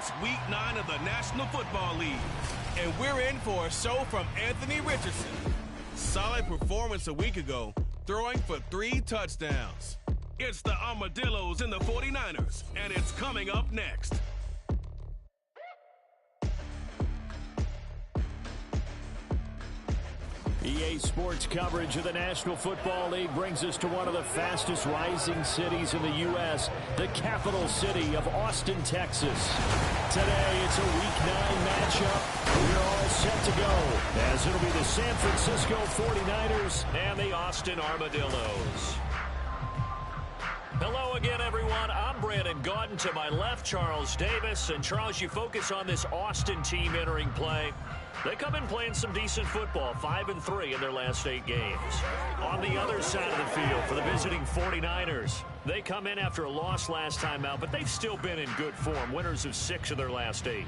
It's Week 9 of the National Football League, and we're in for a show from Anthony Richardson. Solid performance a week ago, throwing for 3 touchdowns. It's the Armadillos and the 49ers, and it's coming up next. EA Sports coverage of the National Football League brings us to one of the fastest rising cities in the U.S., the capital city of Austin, Texas. Today, it's a Week 9 matchup. We're all set to go, as it'll be the San Francisco 49ers and the Austin Armadillos. Hello again, everyone. I'm Brandon Gaudin. To my left, Charles Davis. And Charles, you focus on this Austin team entering play. They come in playing some decent football, 5-3 in their last 8 games. On the other side of the field for the visiting 49ers, they come in after a loss last time out, but they've still been in good form, winners of 6 of their last 8.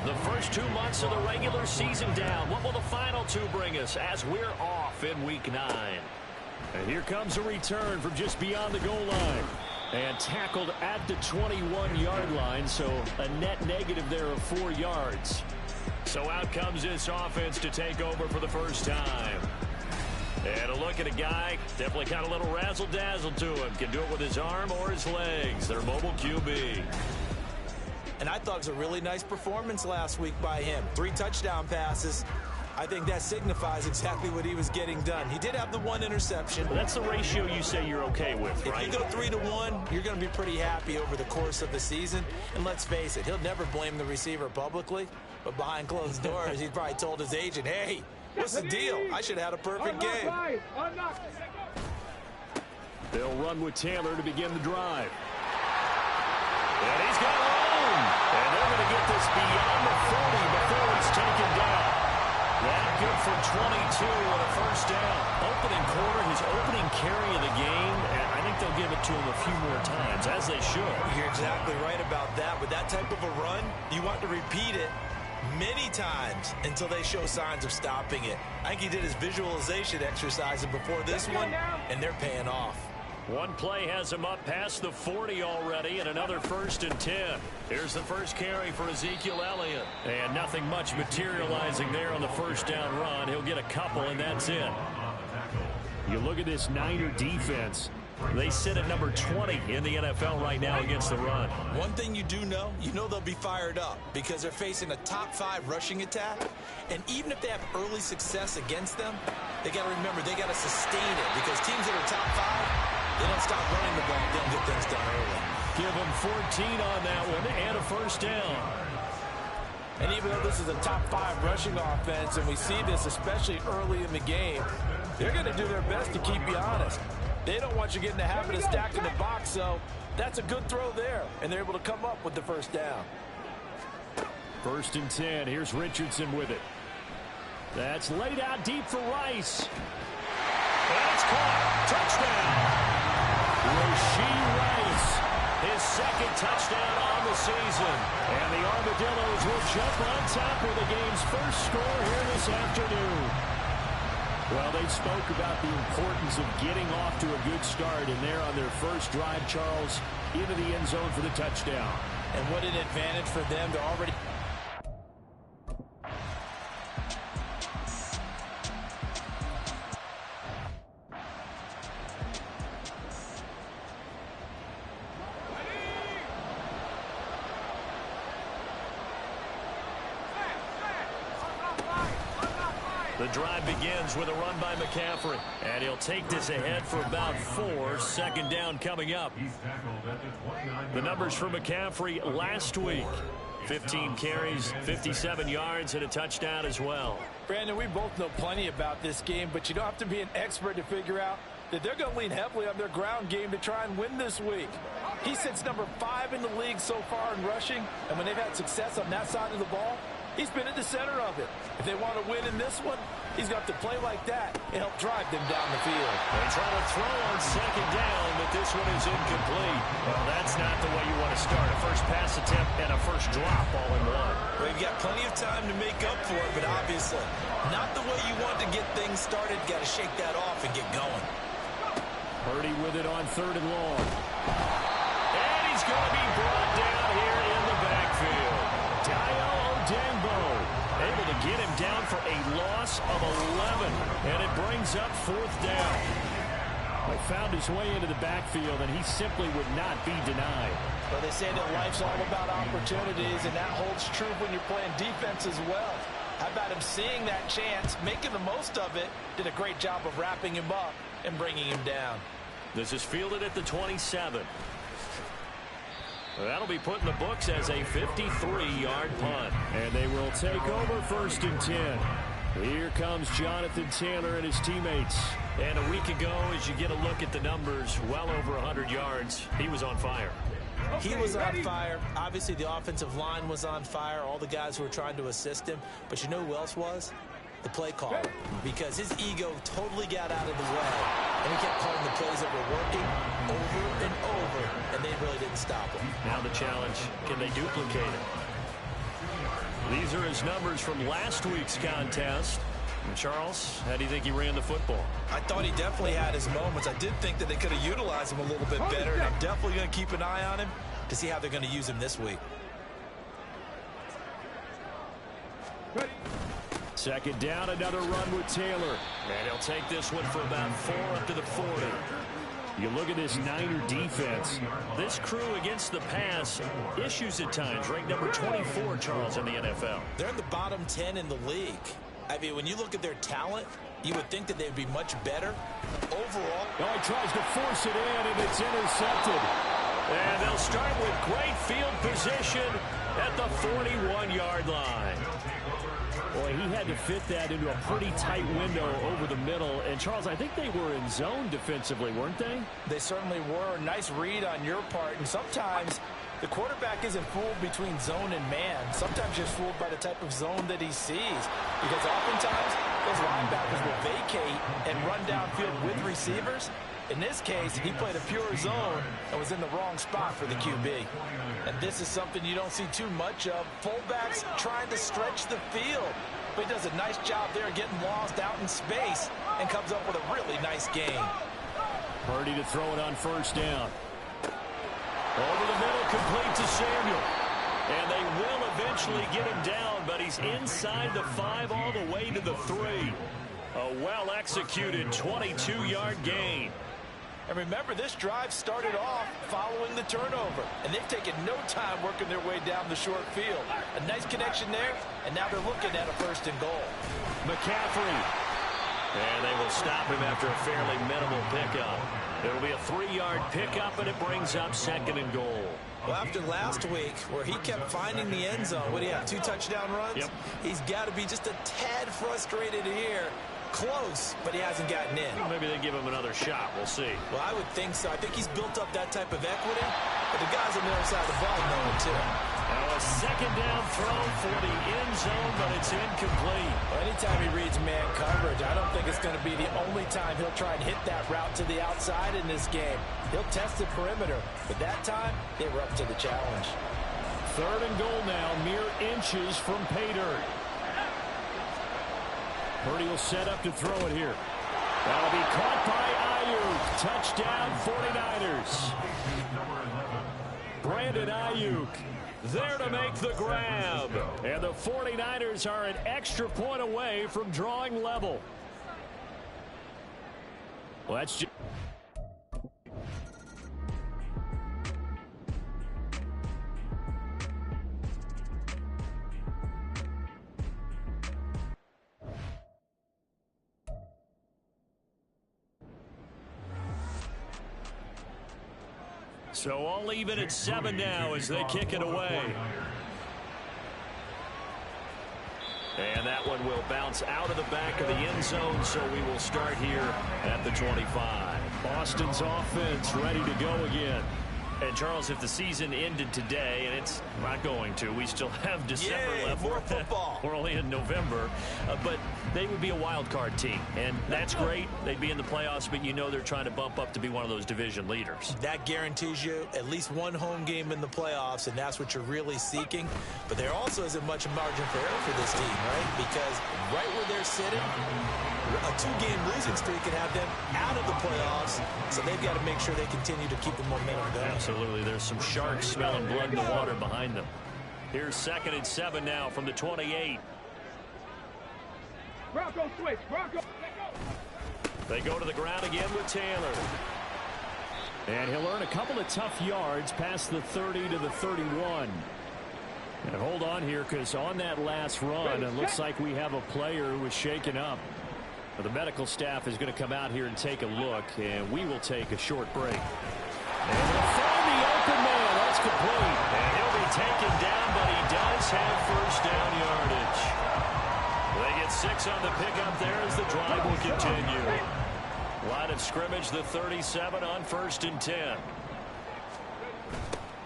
The first 2 months of the regular season down. What will the final 2 bring us as we're off in Week 9? And here comes a return from just beyond the goal line. And tackled at the 21-yard line, so a net negative there of 4 yards. So out comes this offense to take over for the first time. And a look at a guy, definitely got a little razzle-dazzle to him. Can do it with his arm or his legs. Their mobile QB. And I thought it was a really nice performance last week by him. 3 touchdown passes. I think that signifies exactly what he was getting done. He did have the 1 interception. Well, that's the ratio you say you're okay with, right? If you go 3-1, you're going to be pretty happy over the course of the season. And let's face it, he'll never blame the receiver publicly. But behind closed doors, he probably told his agent, hey, what's the deal? I should have had a perfect game. They'll run with Taylor to begin the drive. And he's got room. And they're going to get this beyond the 40 before it's taken down. That good for 22 and a first down. Opening quarter, his opening carry of the game, and I think they'll give it to him a few more times, as they should. You're exactly right about that. With that type of a run, you want to repeat it many times until they show signs of stopping it. I think he did his visualization exercises before this one, and they're paying off. One play has him up past the 40 already, and another 1st and 10. Here's the first carry for Ezekiel Elliott. And nothing much materializing there on the first down run. He'll get a couple, and that's it. You look at this Niner defense. They sit at number 20 in the NFL right now against the run. One thing you do know, they'll be fired up because they're facing a top 5 rushing attack. And even if they have early success against them, they got to remember they got to sustain it because teams that are top 5, they don't stop running the ball. They'll get things done early. Give them 14 on that one and a first down. And even though this is a top 5 rushing offense, and we see this especially early in the game, they're going to do their best to keep you honest. They don't want you getting the habit of stacking the box, so that's a good throw there. And they're able to come up with the first down. 1st and 10. Here's Richardson with it. That's laid out deep for Rice. That's caught. Touchdown. Rashee Rice, his 2nd touchdown on the season. And the Armadillos will jump on top of the game's first score here this afternoon. Well, they spoke about the importance of getting off to a good start, and they're on their first drive, Charles, into the end zone for the touchdown. And what an advantage for them to already... The drive begins with a run by McCaffrey. And he'll take this ahead for about 4. 2nd down coming up. The numbers for McCaffrey last week. 15 carries, 57 yards, and a touchdown as well. Brandon, we both know plenty about this game, but you don't have to be an expert to figure out that they're going to lean heavily on their ground game to try and win this week. He sits number 5 in the league so far in rushing, and when they've had success on that side of the ball, he's been at the center of it. If they want to win in this one, He's going to have to play like that and help drive them down the field. They try to throw on second down, but this one is incomplete. Well, that's not the way you want to start. A first pass attempt and a first drop all in one. Well, you've got plenty of time to make up for it, but obviously not the way you want to get things started. Got to shake that off and get going. Purdy with it on 3rd and long. And he's going to be brought down here in the backfield. Dio Odengbo able to get him down for a loss of 11. And it brings up 4th down. He found his way into the backfield, and he simply would not be denied. Well, they say that life's all about opportunities, and that holds true when you're playing defense as well. How about him seeing that chance, making the most of it, did a great job of wrapping him up and bringing him down. This is fielded at the 27. That'll be put in the books as a 53-yard punt. And they will take over 1st and 10. Here comes Jonathan Taylor and his teammates. And a week ago, as you get a look at the numbers, well over 100 yards, he was on fire. He was on fire. Obviously, the offensive line was on fire, all the guys who were trying to assist him. But you know who else was? The play caller. Because his ego totally got out of the way. And he kept calling the plays that were working over and over. And they really didn't stop him. Now the challenge, can they duplicate it? These are his numbers from last week's contest. And Charles, how do you think he ran the football? I thought he definitely had his moments. I did think that they could have utilized him a little bit better. And I'm definitely going to keep an eye on him to see how they're going to use him this week. Second down, another run with Taylor. And he'll take this one for about 4 up to the 40. You look at this Niner defense. This crew against the pass, issues at times. Ranked number 24, Charles, in the NFL. They're in the bottom 10 in the league. I mean, when you look at their talent, you would think that they'd be much better overall. Oh, he tries to force it in, and it's intercepted. And they'll start with great field position at the 41-yard line. Boy, he had to fit that into a pretty tight window over the middle. And, Charles, I think they were in zone defensively, weren't they? They certainly were. Nice read on your part. And sometimes the quarterback isn't fooled between zone and man. Sometimes you're fooled by the type of zone that he sees. Because oftentimes, those linebackers will vacate and run downfield with receivers. In this case, he played a pure zone and was in the wrong spot for the QB. And this is something you don't see too much of. Fullbacks trying to stretch the field. But he does a nice job there getting lost out in space and comes up with a really nice game. Purdy to throw it on 1st down. Over the middle, complete to Samuel. And they will eventually get him down, but he's inside the 5 all the way to the 3. A well-executed 22-yard gain. And remember, this drive started off following the turnover. And they've taken no time working their way down the short field. A nice connection there, and now they're looking at a 1st and goal. McCaffrey. And they will stop him after a fairly minimal pickup. It'll be a 3-yard pickup, and it brings up 2nd and goal. Well, after last week, where he kept finding the end zone, what do you have, 2 touchdown runs? Yep. He's got to be just a tad frustrated here. Close, but he hasn't gotten in. Well, maybe they give him another shot. We'll see. Well, I would think so. I think he's built up that type of equity, but the guys on the other side of the ball know it too. Now a 2nd down throw for the end zone, but it's incomplete. Well, anytime he reads man coverage, I don't think it's going to be the only time he'll try and hit that route to the outside in this game. He'll test the perimeter, but that time, they were up to the challenge. 3rd and goal now, mere inches from pay dirt. Purdy will set up to throw it here. That'll be caught by Ayuk. Touchdown, 49ers. Brandon Ayuk there to make the grab. And the 49ers are an extra point away from drawing level. Well, that's just... So all even at 7 now as they kick it away. And that one will bounce out of the back of the end zone, so we will start here at the 25. Boston's offense ready to go again. And, Charles, if the season ended today, and it's not going to, we still have December left. More football. We're only in November. But they would be a wild card team, and that's great. They'd be in the playoffs, but you know they're trying to bump up to be one of those division leaders. That guarantees you at least one home game in the playoffs, and that's what you're really seeking. But there also isn't much margin for error for this team, right? Because right where they're sitting, a 2-game losing streak can have them out of the playoffs, so they've got to make sure they continue to keep the momentum going. Absolutely. There's some sharks smelling blood in the water behind them. Here's 2nd and 7 now from the 28. Bronco switch. Bronco. They go to the ground again with Taylor. And he'll earn a couple of tough yards past the 30 to the 31. And hold on here, because on that last run, it looks like we have a player who was shaken up. The medical staff is going to come out here and take a look, and we will take a short break. And they'll find the open man. That's complete. And he'll be taken down, but he does have first down yardage. They get 6 on the pickup there as the drive will continue. Line of scrimmage, the 37 on 1st and 10.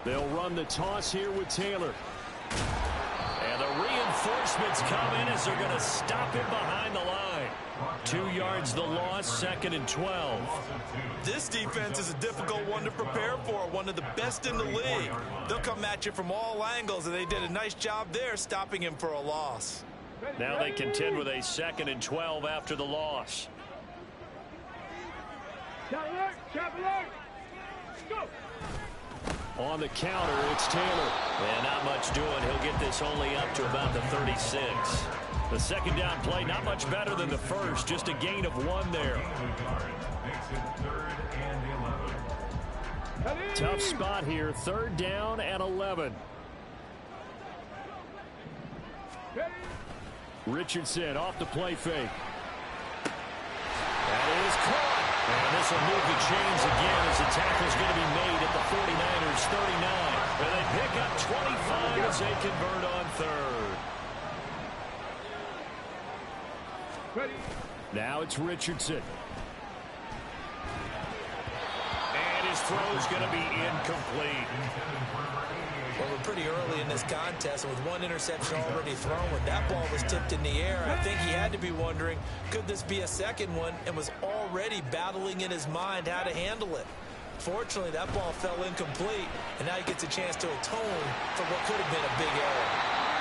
They'll run the toss here with Taylor. And the reinforcements come in as they're going to stop him behind the line. 2 yards the loss, 2nd and 12. This defense is a difficult one to prepare for, one of the best in the league. They'll come at you from all angles, and they did a nice job there stopping him for a loss. Now they contend with a 2nd and 12 after the loss. Chop alert. Go. On the counter, it's Taylor. And not much doing. He'll get this only up to about the 36. The 2nd down play, not much better than the first. Just a gain of 1 there. Tough spot here. 3rd down and 11. Richardson off the play fake. That is caught. And this will move the chains again as the tackle is going to be made at the 49ers 39. And they pick up 25 as they convert on 3rd. Now it's Richardson. And his throw is going to be incomplete. Well, we're pretty early in this contest, and with 1 interception already thrown, when that ball was tipped in the air, I think he had to be wondering, could this be a second one, and was already battling in his mind how to handle it. Fortunately, that ball fell incomplete, and now he gets a chance to atone for what could have been a big error.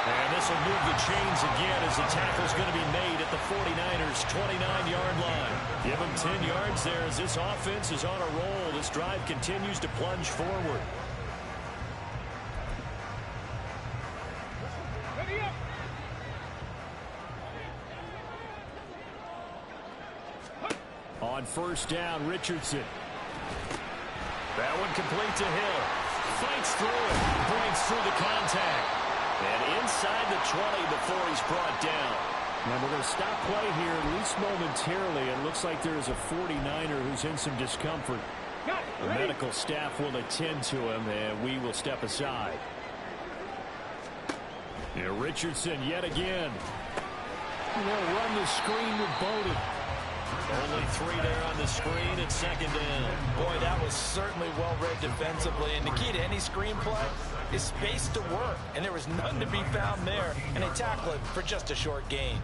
And this will move the chains again as the tackle's going to be made at the 49ers 29-yard line. Give him 10 yards there as this offense is on a roll. This drive continues to plunge forward. On 1st down, Richardson. That one complete to Hill. Fights through it. Breaks through the contact. And inside the 20 before he's brought down. And we're going to stop play here, at least momentarily. It looks like there is a 49er who's in some discomfort. The medical staff will attend to him, and we will step aside. And Richardson yet again. And they'll run the screen with Bowden. Only 3 there on the screen at 2nd down. Boy, that was certainly well-read defensively. And the key to any screen play is space to work. And there was none to be found there. And they tackle it for just a short gain.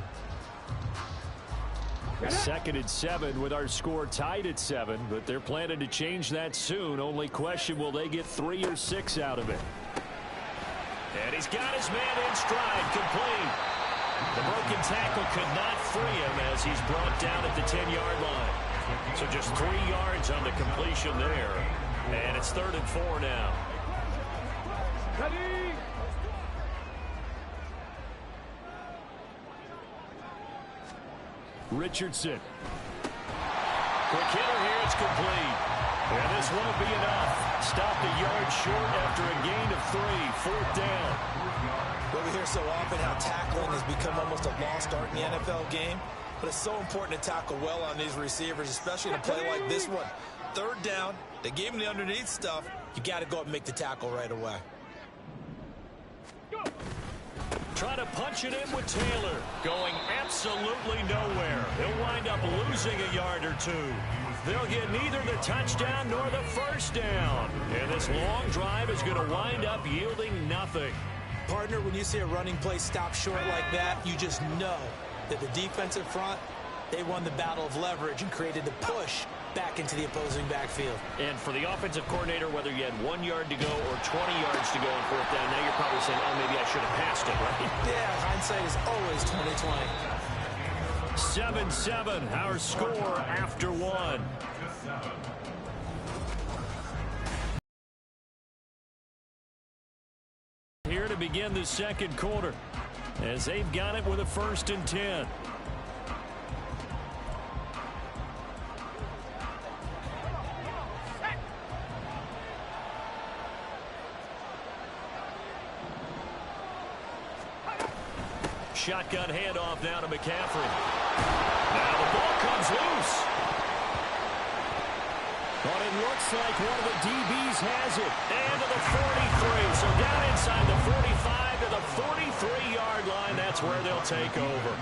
2nd and 7 with our score tied at 7. But they're planning to change that soon. Only question, will they get 3 or 6 out of it? And he's got his man in stride, complete. The broken tackle could not free him as he's brought down at the 10-yard line. So just 3 yards on the completion there. And it's 3rd and 4 now. Ready. Richardson. Quick hitter here, it's complete. And this won't be enough. Stopped a yard short after a gain of 3. 4th down. Well, we hear so often how tackling has become almost a lost art in the NFL game. But it's so important to tackle well on these receivers, especially in a play like this one. 3rd down, they gave him the underneath stuff. You got to go up and make the tackle right away. try to punch it in with Taylor. Going absolutely nowhere. He'll wind up losing a yard or two. They'll get neither the touchdown nor the first down. And this long drive is going to wind up yielding nothing. Partner, when you see a running play stop short like that, you just know that the defensive front, they won the battle of leverage and created the push back into the opposing backfield. And for the offensive coordinator, whether you had 1 yard to go or 20 yards to go on fourth down, now you're probably saying, oh, maybe I should have passed it, right? Yeah, hindsight is always 20/20. 7-7, our score after one. Here to begin the second quarter as they've got it with a 1st and 10. Shotgun handoff now to McCaffrey. Now the ball comes loose. But it looks like one of the DBs has it. And to the 43. So down inside the 45 to the 43-yard line. That's where they'll take over.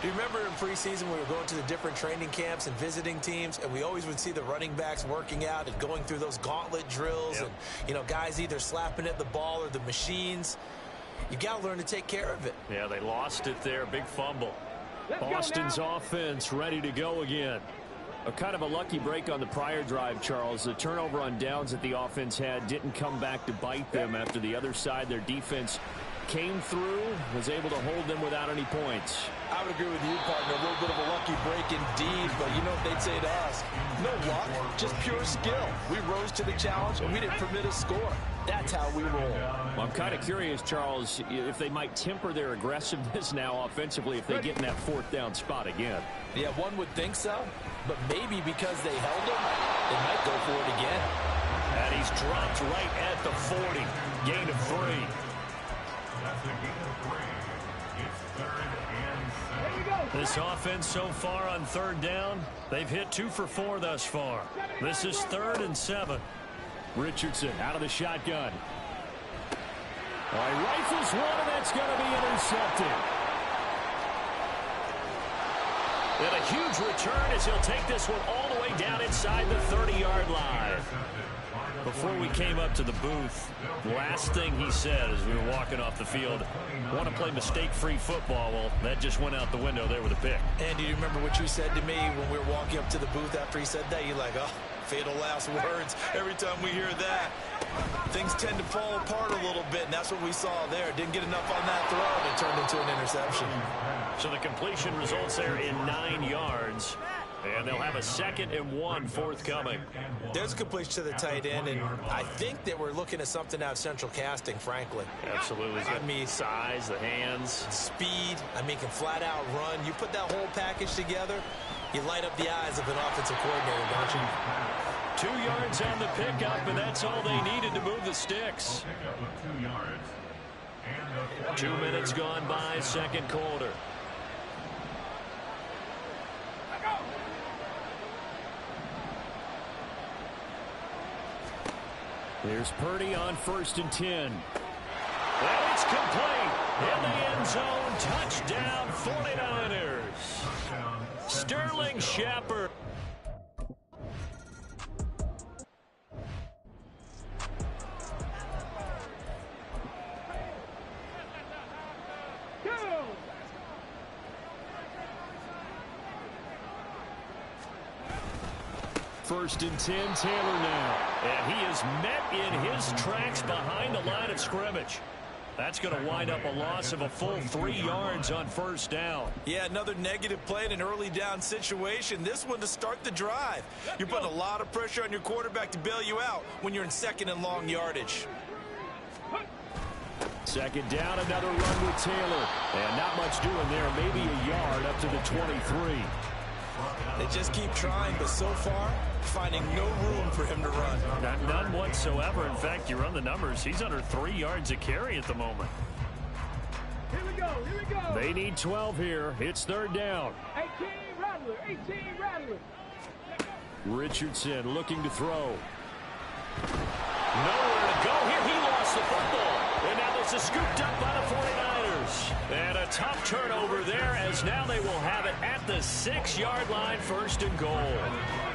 Do you remember in preseason we were going to the different training camps and visiting teams, and we always would see the running backs working out and going through those gauntlet drills, and, you know, guys either slapping at the ball or the machines. You got to learn to take care of it. Yeah, they lost it there. Big fumble. Boston's offense ready to go again. A kind of a lucky break on the prior drive, Charles. The turnover on downs that the offense had didn't come back to bite them after the other side. Their defense came through, was able to hold them without any points. I would agree with you, partner. A little bit of a lucky break indeed, but you know what they'd say to us? No luck, just pure skill. We rose to the challenge, and we didn't permit a score. That's how we roll. Well, I'm kind of curious, Charles, if they might temper their aggressiveness now offensively if they get in that 4th down spot again. Yeah, one would think so, but maybe because they held him, they might go for it again. And he's dropped right at the 40. Gain of 3. This offense so far on 3rd down, they've hit 2 for 4 thus far. This is 3rd and 7. Richardson out of the shotgun. Rifles one, and that's going to be intercepted. And a huge return as he'll take this one all the way down inside the 30-yard line. Before we came up to the booth, last thing he said as we were walking off the field, want to play mistake-free football. Well, that just went out the window there with a pick. And do you remember what you said to me when we were walking up to the booth after he said that? You're like, oh, fatal last words. Every time we hear that, things tend to fall apart a little bit, and that's what we saw there. Didn't get enough on that throw, and it turned into an interception. So the completion results there in 9 yards. And they'll have a 2nd and 1 forthcoming. There's a completion to the tight end, and I think that we're looking at something out of central casting, frankly. Absolutely. I mean, size, the hands. Speed. I mean, can flat out run. You put that whole package together, you light up the eyes of an offensive coordinator, don't you? 2 yards on the pickup, and that's all they needed to move the sticks. 2 minutes gone by, second quarter. Here's Purdy on 1st and 10. And it's complete. In the end zone, touchdown 49ers. Sterling Shepard. First and 10, Taylor now. And he is met in his tracks behind the line of scrimmage. That's going to wind up a loss of a full 3 yards on 1st down. Yeah, another negative play in an early down situation. This one to start the drive. You're putting a lot of pressure on your quarterback to bail you out when you're in 2nd and long yardage. 2nd down, another run with Taylor. And not much doing there, maybe a yard up to the 23. They just keep trying, but so far, finding no room for him to run. None whatsoever. In fact, you run the numbers. He's under 3 yards a carry at the moment. Here we go, here we go. They need 12 here. It's 3rd down. 18 Rattler, 18 Rattler. Richardson looking to throw. Nowhere to go here. He lost the football. And now this is scooped up by the 49ers. And a tough turnover there, as now they will have it at the 6-yard line, 1st and goal.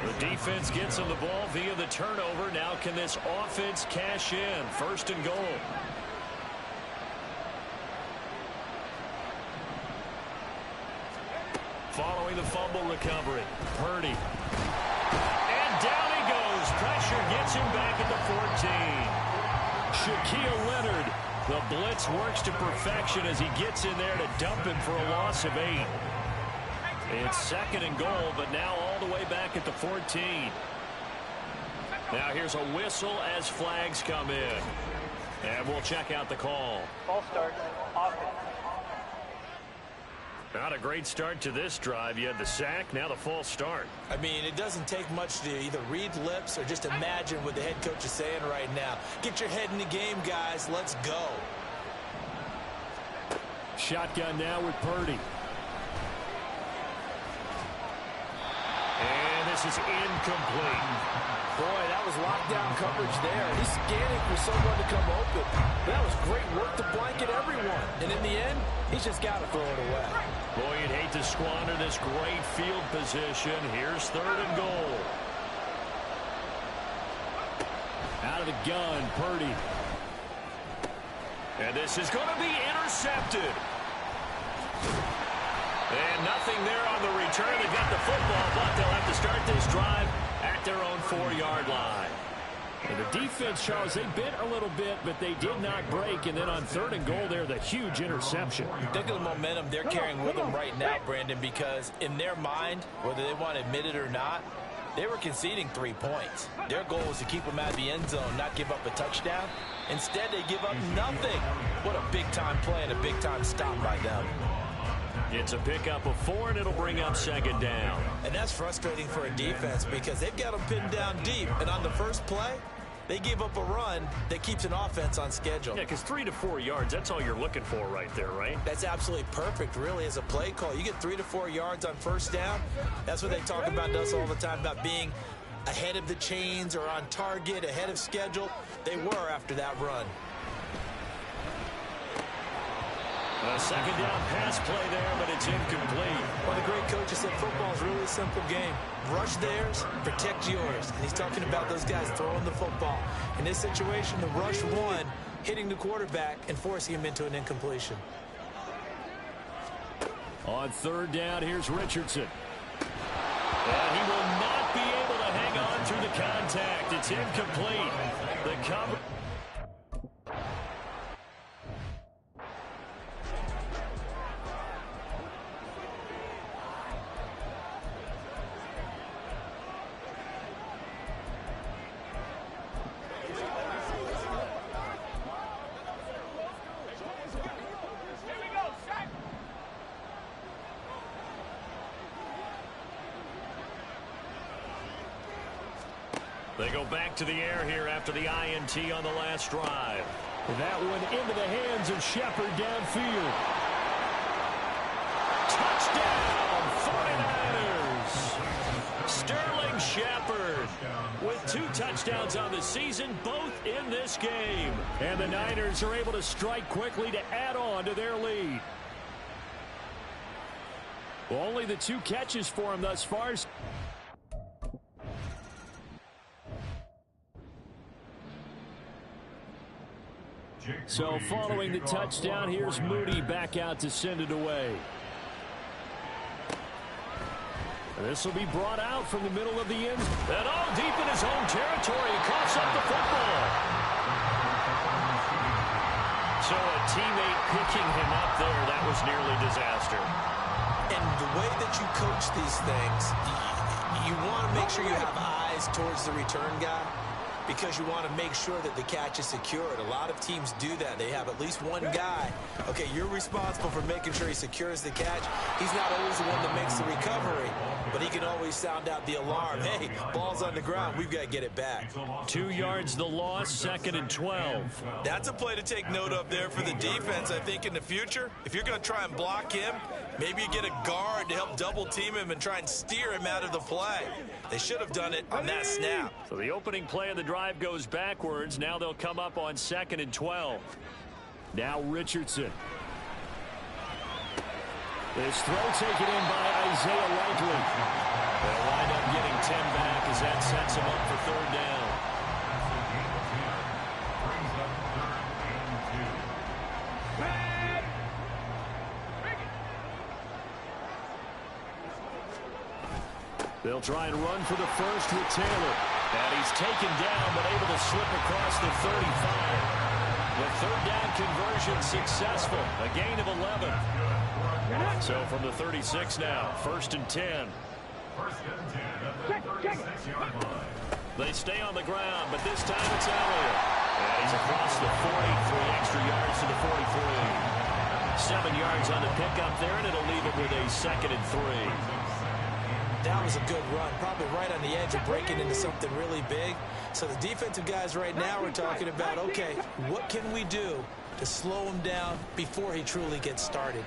The defense gets them the ball via the turnover. Now can this offense cash in? 1st and goal. Following the fumble recovery, Purdy. And down he goes. Pressure gets him back at the 14. Shaquille Leonard. The blitz works to perfection as he gets in there to dump him for a loss of 8. It's 2nd and goal, but now all the way back at the 14. Now here's a whistle as flags come in. And we'll check out the call. Ball start, offense. Not a great start to this drive. You had the sack, now the false start. I mean, it doesn't take much to either read lips or just imagine what the head coach is saying right now. Get your head in the game, guys. Let's go. Shotgun now with Purdy. And this is incomplete. Boy, that was lockdown coverage there. He's scanning for someone to come open. That was great work to blanket everyone. And in the end, he's just got to throw it away. Boy, you'd hate to squander this great field position. Here's 3rd and goal. Out of the gun, Purdy. And this is going to be intercepted. And nothing there on the return. They got the football, but they'll have to start this drive at their own 4-yard line. And the defense, Charles, they bit a little bit, but they did not break. And then on 3rd and goal there, the huge interception. Think of the momentum they're carrying with them right now, Brandon, because in their mind, whether they want to admit it or not, they were conceding 3 points. Their goal was to keep them out of the end zone, not give up a touchdown. Instead, they give up nothing. What a big-time play and a big-time stop by them. It's a pickup of 4, and it'll bring up 2nd down. And that's frustrating for a defense because they've got them pinned down deep. And on the first play, they give up a run that keeps an offense on schedule. Yeah, because 3 to 4 yards, that's all you're looking for right there, right? That's absolutely perfect, really, as a play call. You get 3 to 4 yards on 1st down. That's what they talk about to us all the time, about being ahead of the chains or on target, ahead of schedule. They were after that run. A 2nd down pass play there, but it's incomplete. One of the great coaches said football is really a simple game. Rush theirs, protect yours. And he's talking about those guys throwing the football. In this situation, the rush one, hitting the quarterback and forcing him into an incompletion. On 3rd down, here's Richardson. And he will not be able to hang on through the contact. It's incomplete. The cover. They go back to the air here after the INT on the last drive. That one into the hands of Shepard downfield. Touchdown, 49ers! Sterling Shepard with 2 touchdowns on the season, both in this game. And the Niners are able to strike quickly to add on to their lead. Well, only the 2 catches for him thus far. So following the touchdown, here's Moody back out to send it away. This will be brought out from the middle of the end. And all deep in his own territory, he coughs up the football. So a teammate picking him up there, that was nearly disaster. And the way that you coach these things, you want to make sure you have eyes towards the return guy, because you want to make sure that the catch is secured. A lot of teams do that. They have at least one guy. Okay, you're responsible for making sure he secures the catch. He's not always the one that makes the recovery, but he can always sound out the alarm. Hey, ball's on the ground. We've got to get it back. 2 yards the loss, 2nd and 12. That's a play to take note of there for the defense, I think, in the future. If you're going to try and block him, maybe you get a guard to help double team him and try and steer him out of the play. They should have done it on that snap. So the opening play of the drive goes backwards. Now they'll come up on 2nd and 12. Now Richardson. This throw taken in by Isaiah Likely. They'll wind up getting 10 back as that sets him up for third down. They'll try and run for the first with Taylor. And he's taken down, but able to slip across the 35. The third down conversion successful. A gain of 11. So from the 36 now, 1st and 10. They stay on the ground, but this time it's Elliott. And he's across the 40, 3 extra yards to the 43. 7 yards on the pickup there, and it'll leave it with a 2nd and 3. That was a good run, probably right on the edge of breaking into something really big. So the defensive guys right now are talking about, okay, what can we do to slow him down before he truly gets started?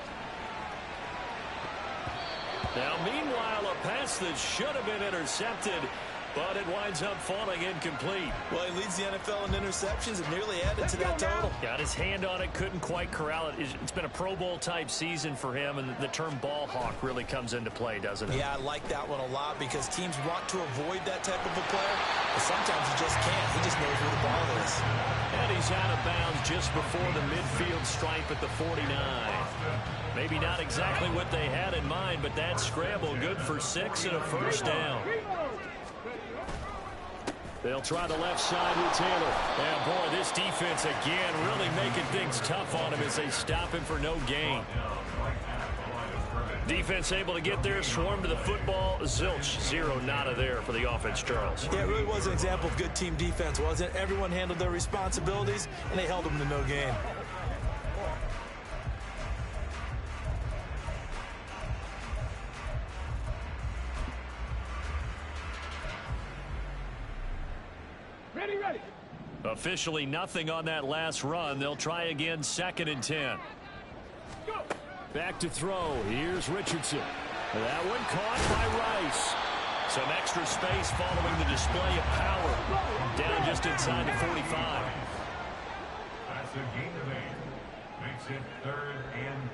Now, meanwhile, a pass that should have been intercepted, but it winds up falling incomplete. Well, he leads the NFL in interceptions and nearly added to that total. Got his hand on it, couldn't quite corral it. It's been a Pro Bowl-type season for him, and the term ball hawk really comes into play, doesn't it? Yeah, I like that one a lot because teams want to avoid that type of a player, but sometimes he just can't. He just knows where the ball is. And he's out of bounds just before the midfield stripe at the 49. Maybe not exactly what they had in mind, but that scramble good for 6 and a first down. They'll try the left side with Taylor. And, boy, this defense, again, really making things tough on him as they stop him for no gain. Defense able to get there, swarm to the football. Zilch, 0 nada there for the offense, Charles. Yeah, it really was an example of good team defense, wasn't it? Everyone handled their responsibilities, and they held them to no gain. Ready. Officially nothing on that last run. They'll try again, 2nd and 10. Go. Back to throw. Here's Richardson. That one caught by Rice. Some extra space following the display of power. Down just inside the 45. That's a gain of 8. Makes it 3rd and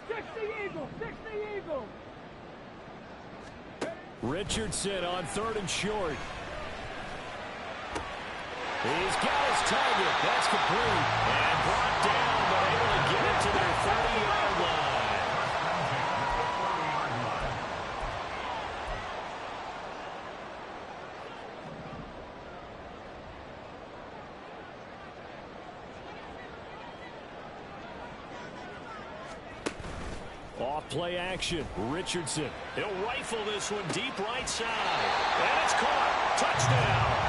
3. 60 Eagles. Richardson on 3rd and short. He's got his target. That's complete. And brought down, but able to get it to their 30-yard line. Off play action. Richardson. He'll rifle this one deep right side. And it's caught. Touchdown.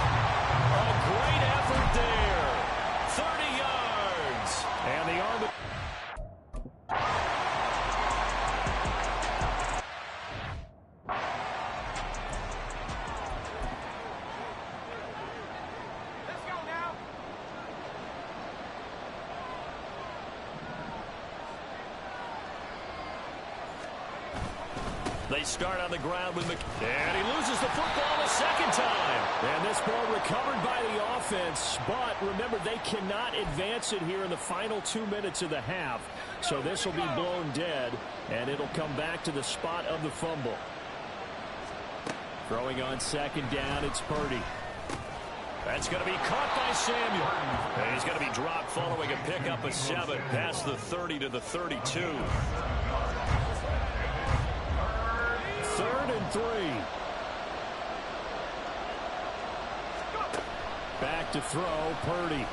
A great effort there. 30 yards. And the Armadillos. Let's go now. They start on the ground with and he loses the football a 2nd time. And this ball recovered by the offense, but remember, they cannot advance it here in the final 2 minutes of the half. So this will be blown dead, and it'll come back to the spot of the fumble. Throwing on 2nd down, it's Purdy. That's going to be caught by Samuel. And he's going to be dropped following a pickup of 7 past the 30 to the 32. 3rd and 3. Back to throw, Purdy.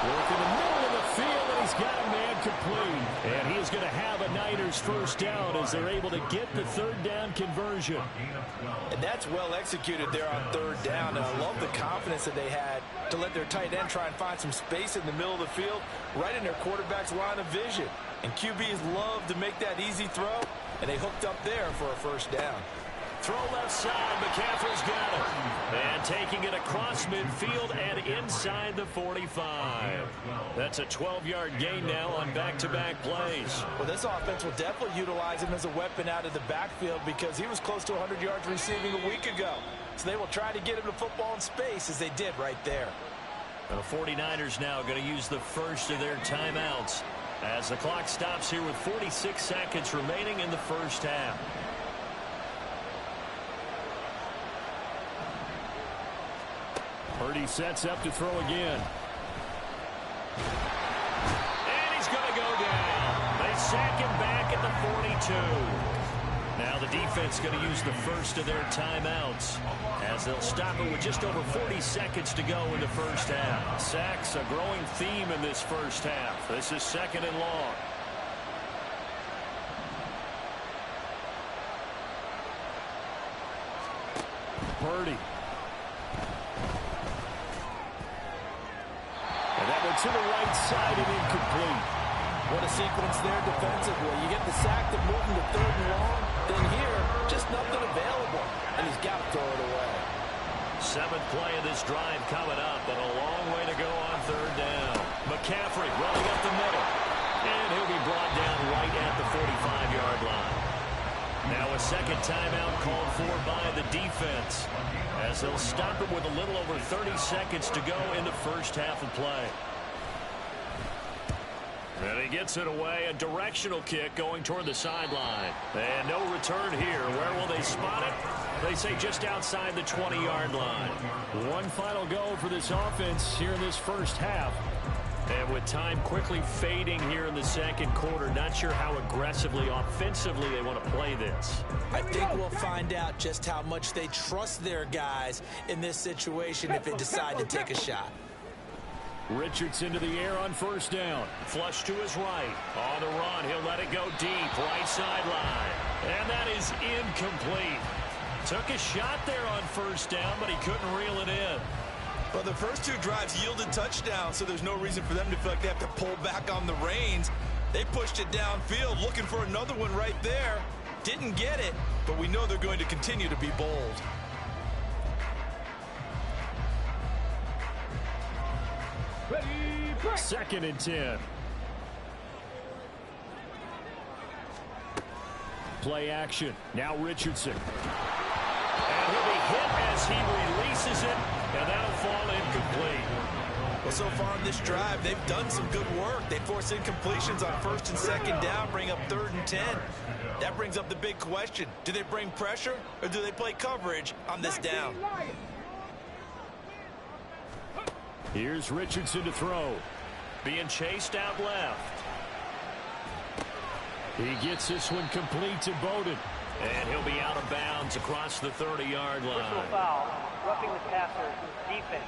Work in the middle of the field, and he's got a man complete. And he is going to have a Niners first down as they're able to get the 3rd down conversion. And that's well executed there on 3rd down. And I love the confidence that they had to let their tight end try and find some space in the middle of the field, right in their quarterback's line of vision. And QBs love to make that easy throw, and they hooked up there for a first down. Throw left side, McCaffrey's got it. And taking it across midfield and inside the 45. That's a 12-yard gain now on back-to-back plays. Well, this offense will definitely utilize him as a weapon out of the backfield because he was close to 100 yards receiving a week ago. So they will try to get him the football in space as they did right there. The 49ers now going to use the first of their timeouts. As the clock stops here with 46 seconds remaining in the first half. Purdy sets up to throw again. And he's going to go down. They sack him back at the 42. Now the defense going to use the first of their timeouts as they'll stop it with just over 40 seconds to go in the first half. Sacks a growing theme in this first half. This is second and long. Purdy. And that one to the right side and incomplete. What a sequence there defensively. You get the sack to move him to third and long. Then here, just nothing available. And he's got to throw it away. Seventh play of this drive coming up, but a long way to go on third down. McCaffrey running up the middle. And he'll be brought down right at the 45-yard line. Now a second timeout called for by the defense as they'll stop it with a little over 30 seconds to go in the first half of play. And he gets it away, a directional kick going toward the sideline. And no return here. Where will they spot it? They say just outside the 20-yard line. One final go for this offense here in this first half. And with time quickly fading here in the second quarter, not sure how aggressively, offensively they want to play this. I think we'll find out just how much they trust their guys in this situation if they decide to take a shot. Richardson to the air on first down. Flush to his right. On the run, he'll let it go deep. Right sideline. And that is incomplete. Took a shot there on first down, but he couldn't reel it in. Well, the first two drives yielded touchdowns, so there's no reason for them to feel like they have to pull back on the reins. They pushed it downfield, looking for another one right there. Didn't get it, but we know they're going to continue to be bold. Second and 10. Play action. Now Richardson. And he'll be hit as he releases it, and that'll fall incomplete. Well, so far on this drive, they've done some good work. They force incompletions on first and second down, bring up third and 10. That brings up the big question. Do they bring pressure, or do they play coverage on this down? Here's Richardson to throw. Being chased out left. He gets this one complete to Bowden. And he'll be out of bounds across the 30-yard line. Personal foul, roughing the passer, defense.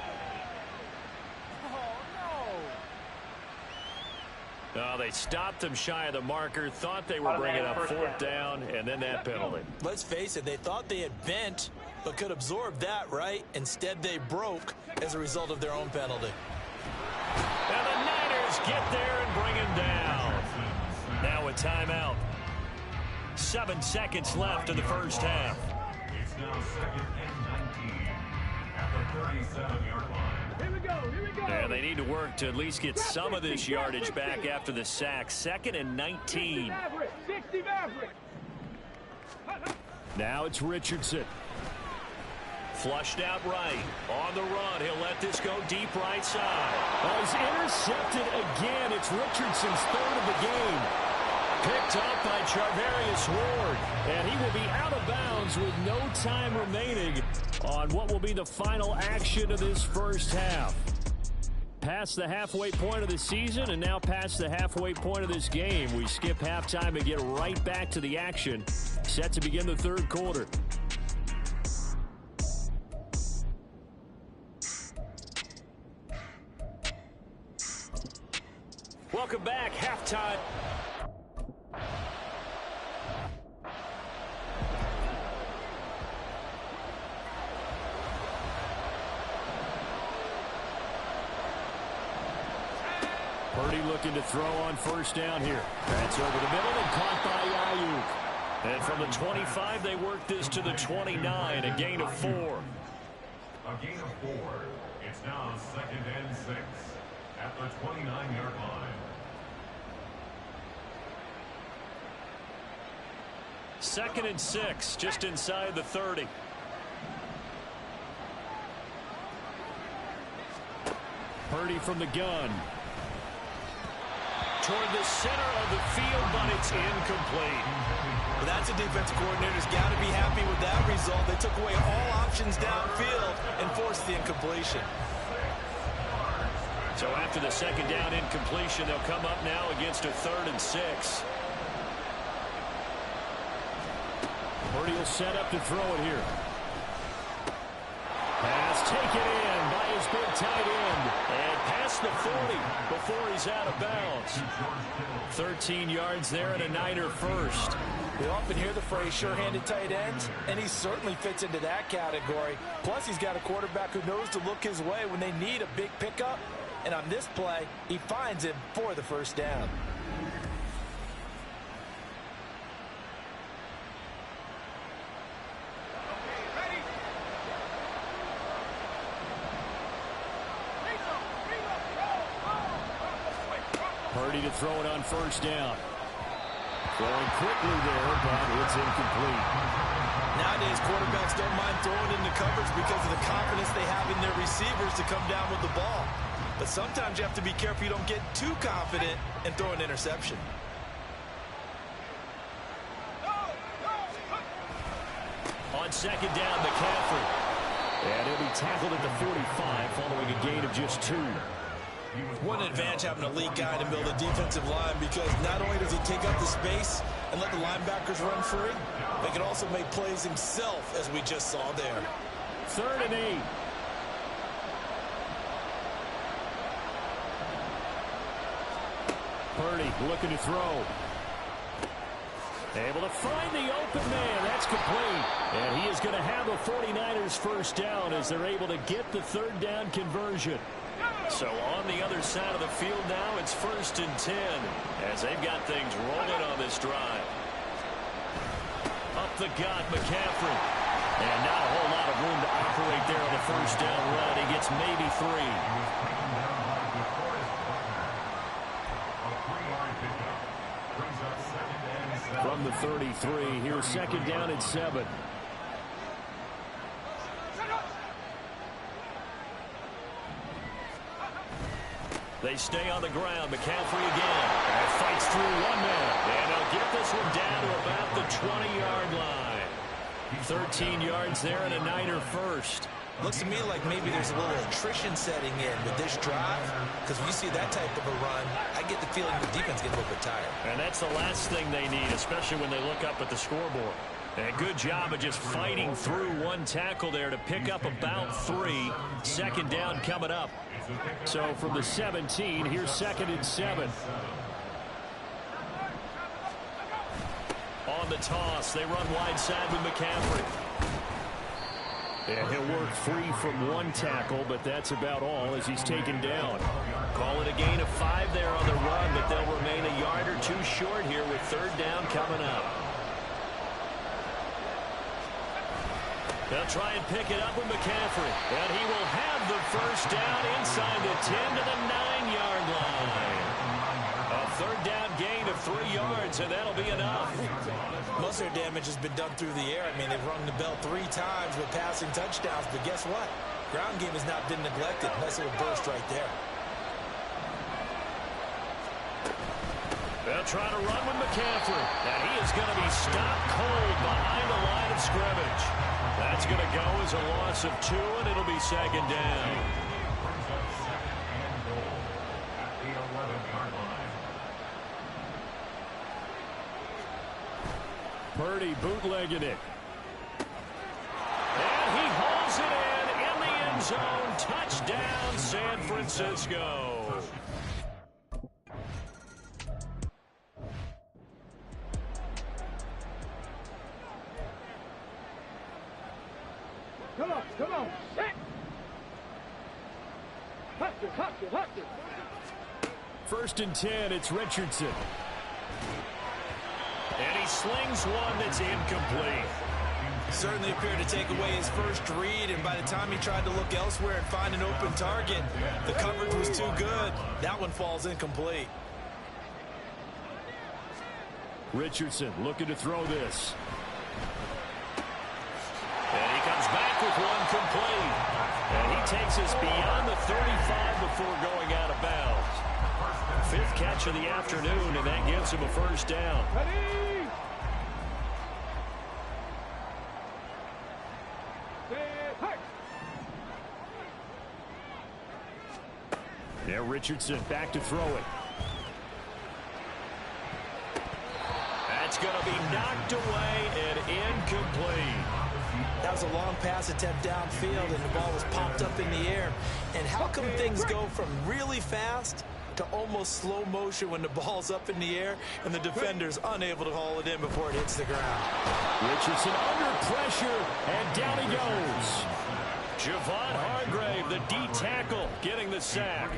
Oh, they stopped him shy of the marker, thought they were bringing up fourth down, and then that penalty. Let's face it, they thought they had bent, but could absorb that, right? Instead, they broke as a result of their own penalty. And the Niners get there and bring him down. Now a timeout. 7 seconds left in the first half. It's now second and 19 at the 37-yard line. Here we go. And they need to work to at least get some of this yardage back after the sack. Second and 19. 60 Maverick. Now it's Richardson. Flushed out right. On the run. He'll let this go deep right side. Oh, he's intercepted again. It's Richardson's third of the game. Picked up by Charvarius Ward. And he will be out of bounds with no time remaining on what will be the final action of this first half. Past the halfway point of the season and now past the halfway point of this game. We skip halftime and get right back to the action. Set to begin the third quarter. Welcome back. Halftime. Purdy looking to throw on first down here. That's over the middle and caught by Ayuk. And from the 25, they work this to the 29, a gain of 4. A gain of 4. It's now second and 6 at the 29-yard line. Second and 6, just inside the 30. Purdy from the gun. toward the center of the field, but it's incomplete. Well, that's a defensive coordinator's got to be happy with that result. They took away all options downfield and forced the incompletion. So after the second down incompletion, they'll come up now against a 3rd and 6. Purdy will set up to throw it here. Pass taken in by his big tight end. And past the 40 before he's out of bounds. 13 yards there and a Niner first. We often hear the phrase sure-handed tight ends, and he certainly fits into that category. Plus, he's got a quarterback who knows to look his way when they need a big pickup. And on this play, he finds him for the first down. Purdy to throw it on first down. Throwing quickly there, but it's incomplete. Nowadays, quarterbacks don't mind throwing into coverage because of the confidence they have in their receivers to come down with the ball. But sometimes you have to be careful you don't get too confident and throw an interception. On second down, McCaffrey. And he'll be tackled at the 45 following a gain of just 2. One advantage having an elite guy to build a defensive line, because not only does he take up the space and let the linebackers run free, but he can also make plays himself, as we just saw there. 3rd and 8. Purdy looking to throw. Able to find the open man. That's complete. And he is going to have a 49ers first down as they're able to get the 3rd down conversion. So on the other side of the field now, it's 1st and 10 as they've got things rolling on this drive. Up the gut, McCaffrey. And not a whole lot of room to operate there on the first down run. He gets maybe 3. From the 33, here's 2nd down and 7. They stay on the ground. McCaffrey again. And fights through one man. And they'll get this one down to about the 20-yard line. 13 yards there and a Niner first. Looks to me like maybe there's a little attrition setting in with this drive, because when you see that type of a run, I get the feeling the defense gets a little bit tired. And that's the last thing they need, especially when they look up at the scoreboard. And a good job of just fighting through one tackle there to pick up about 3. 2nd down coming up. So from the 17, here's 2nd and 7. On the toss, they run wide side with McCaffrey. And he'll work free from one tackle, but that's about all as he's taken down. Call it a gain of 5 there on the run, but they'll remain a yard or 2 short here with 3rd down coming up. They'll try and pick it up with McCaffrey. And he will have the first down inside the 10 to the 9-yard line. A 3rd down gain of 3 yards, and that'll be enough. Most of their damage has been done through the air. I mean, they've rung the bell 3 times with passing touchdowns, but guess what? Ground game has not been neglected. Nice little burst right there. They'll try to run with McCaffrey. And he is going to be stopped cold behind the line of scrimmage. That's going to go as a loss of 2, and it'll be 2nd down. Purdy bootlegging it. And he hauls it in the end zone. Touchdown, San Francisco. Come on. Set. Hustle. 1st and 10, it's Richardson. And he slings one that's incomplete. Certainly appeared to take away his first read, and by the time he tried to look elsewhere and find an open target, the coverage was too good. That one falls incomplete. Richardson looking to throw this. And he comes back with one complete. And he takes us beyond the 35 before going out of bounds. fifth catch of the afternoon, and that gives him a first down. Ready? Set, hey. Now Richardson back to throw it. That's going to be knocked away and incomplete. That was a long pass attempt downfield, and the ball was popped up in the air. And how come things go from really fast to almost slow motion when the ball's up in the air and the defender's unable to haul it in before it hits the ground? Richardson under pressure, and down he goes. Javon Hargrave, the D tackle, getting the sack.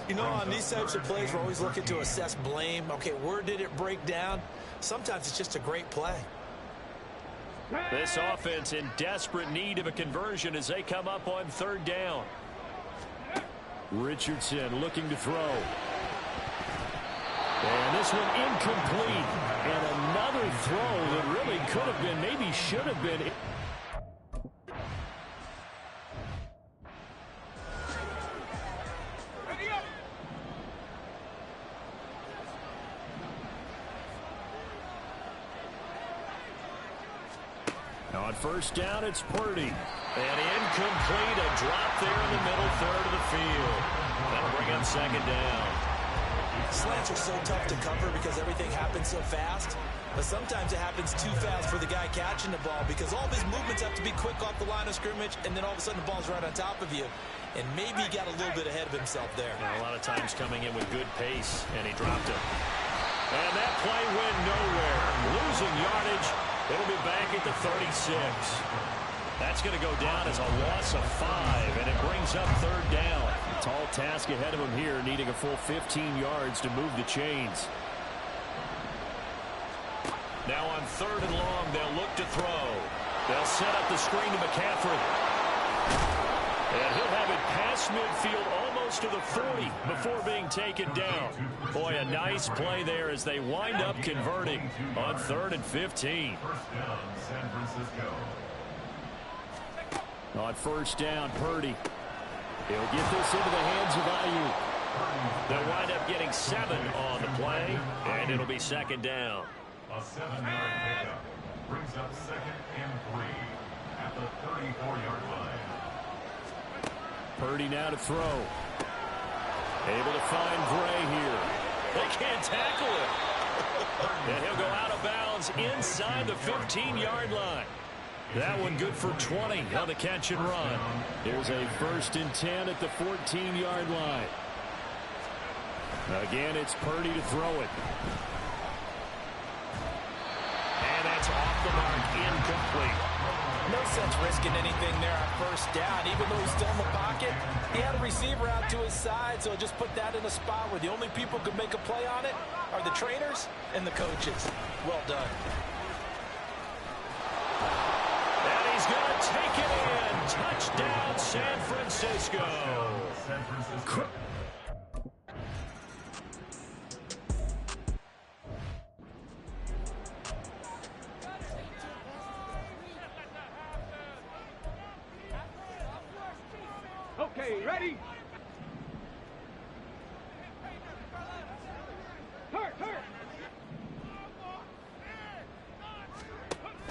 You know, on these types of plays, we're always looking to assess blame. Okay, where did it break down? Sometimes it's just a great play. This offense in desperate need of a conversion as they come up on third down. Richardson looking to throw. And this one incomplete. And another throw that really could have been, maybe should have been. On first down, it's Purdy. And incomplete, a drop there in the middle third of the field. That'll bring up second down. Slants are so tough to cover because everything happens so fast. But sometimes it happens too fast for the guy catching the ball because all of his movements have to be quick off the line of scrimmage, and then all of a sudden the ball's right on top of you. And maybe he got a little bit ahead of himself there. And a lot of times coming in with good pace, and he dropped it. And that play went nowhere. Losing yardage. It'll be back at the 36. That's going to go down as a loss of 5, and it brings up third down. Tall task ahead of him here, needing a full 15 yards to move the chains. Now on third and long, they'll look to throw. They'll set up the screen to McCaffrey. And he'll have it past midfield almost to the 40 before being taken down. Boy, a nice play there as they wind up converting on 3rd and 15. First down, San Francisco. On first down, Purdy. He'll get this into the hands of Ayuk. They'll wind up getting 7 on the play, and it'll be second down. A 7-yard pickup brings up 2nd and 3 at the 34-yard line. Purdy now to throw. Able to find Gray here. They can't tackle him. And he'll go out of bounds inside the 15-yard line. That one good for 20 on the catch and run. There's a 1st and 10 at the 14-yard line. Again, it's Purdy to throw it. And that's off the mark, incomplete. No sense risking anything there on first down. Even though he's still in the pocket, he had a receiver out to his side, so just put that in a spot where the only people who can make a play on it are the trainers and the coaches. Well done. And he's going to take it in. Touchdown, San Francisco. San Francisco. Okay, ready? Hurt.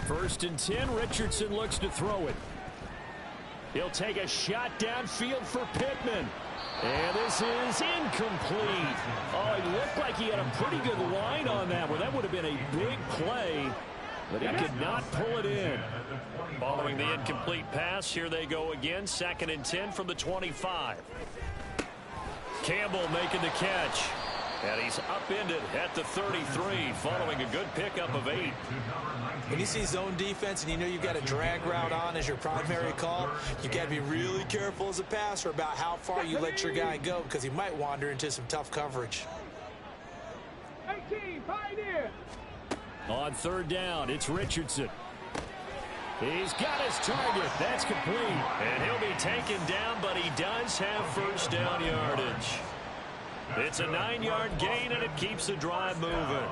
1st and 10, Richardson looks to throw it. He'll take a shot downfield for Pittman. And this is incomplete. Oh, it looked like he had a pretty good line on that one. That would have been a big play, but he could not pull it in. Following the incomplete pass, here they go again. 2nd and 10 from the 25. Campbell making the catch. And he's upended at the 33 following a good pickup of 8. When you see zone defense and you know you've got a drag route on as your primary call, you got to be really careful as a passer about how far you let your guy go because he might wander into some tough coverage. 18, pioneer. On third down, it's Richardson. He's got his target. That's complete. And he'll be taken down, but he does have first down yardage. It's a 9-yard gain, and it keeps the drive moving.